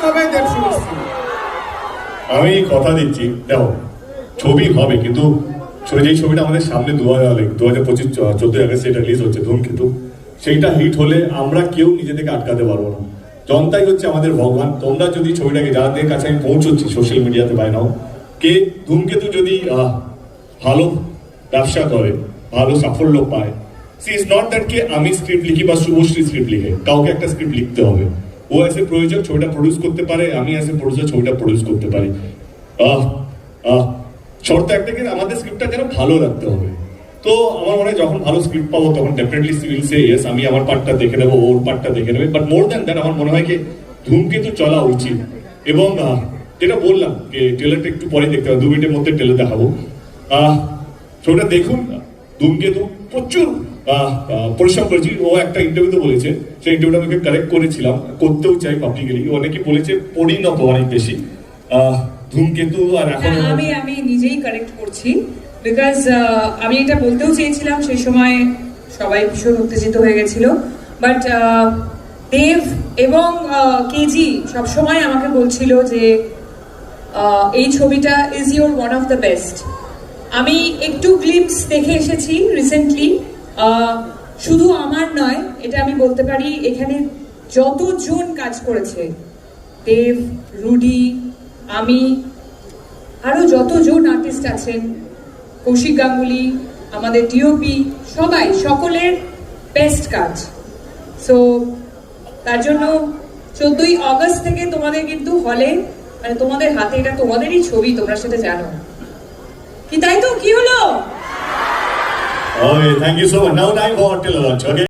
কবে দেখছি? আমি কথা দিচ্ছি, দেখো ছবি হবে, কিন্তু যেই ছবিটা আমাদের সামনে 2025 14 আগস্ট সেটা রিলিজ হচ্ছে ধূমকেতু, সেইটা হিট হলে আমরা কেউ নিজেদেরকে আটকাতে পারবো না। জনতাই হচ্ছে আমাদের ভগবান। তোমরা যদি ছবিটাকে যাদের কাছে আমি পৌঁছচ্ছি সোশ্যাল মিডিয়াতে বাই নাও, কে ধূমকেতু যদি ভালো ব্যবসা করে, ভালো সাফল্য পায়, সি ইজ নট দ্যাট কে আমি স্ক্রিপ্ট লিখি বা শুভশ্রী স্ক্রিপ্ট লিখে, কাউকে একটা স্ক্রিপ্ট লিখতে হবে। ও এসে প্রয়োজক ছবিটা প্রডিউস করতে পারে, আমি এসে প্রডিউসার ছবিটা প্রডিউস করতে পারি। শর্ত একটা কি, আমাদের স্ক্রিপ্টটা যেন ভালো রাখতে হবে। তো আমার মনে হয় যখন ভালো স্ক্রিপ্ট পাবো তখন ডেফিনেটলি উইল সে ইয়েস, আমি আমার পার্টটা দেখে নেবো, ওর পার্টটা দেখে নেবে। বাট মোর দ্যান দ্যাট আমার মনে হয় কি ধূমকেতু চলা উচিত। এবং যেটা বললাম যে ট্রেলারটা একটু পরে দেখতে হবে, 2 মিনিটের মধ্যে ট্রেলার দেখাবো। ছবিটা দেখুন। ধূমকেতু প্রচুর পরিশ্রম করেছি। ও একটা ইন্টারভিউতে বলেছে, সেই ইন্টারভিউটা আমাকে কারেক্ট করেছিলাম, করতেও চাই পাবলিকলি। অনেকে বলেছে পরিণত অনেক বেশি ধূমকেতু। আর এখন আমি নিজেই কারেক্ট করছি, বিকজ আমি এটা বলতেও চেয়েছিলাম, সেই সময় সবাই ভীষণ উত্তেজিত হয়ে গেছিল। বাট দেব এবং কেজি সবসময় আমাকে বলছিল যে এই ছবিটা is your one of the best. আমি একটু গ্লিমস দেখে এসেছি রিসেন্টলি, শুধু আমার নয়, এটা আমি বলতে পারি এখানে যতজন কাজ করেছে, দেব, রুডি, আমি, আরো যতজন আর্টিস্ট আছেন, কৌশিক গাঙ্গুলি, আমাদের ডিওপি, সকলের বেস্ট কাজ। সো তার জন্য 14ই আগস্ট থেকে তোমাদের কিন্তু হলে, মানে তোমাদের হাতে, এটা তোমাদেরই ছবি, তোমরা সেটা জানো কি, তাই তো? কি হলো? Okay, thank you so much. Now time for trailer launch. Okay.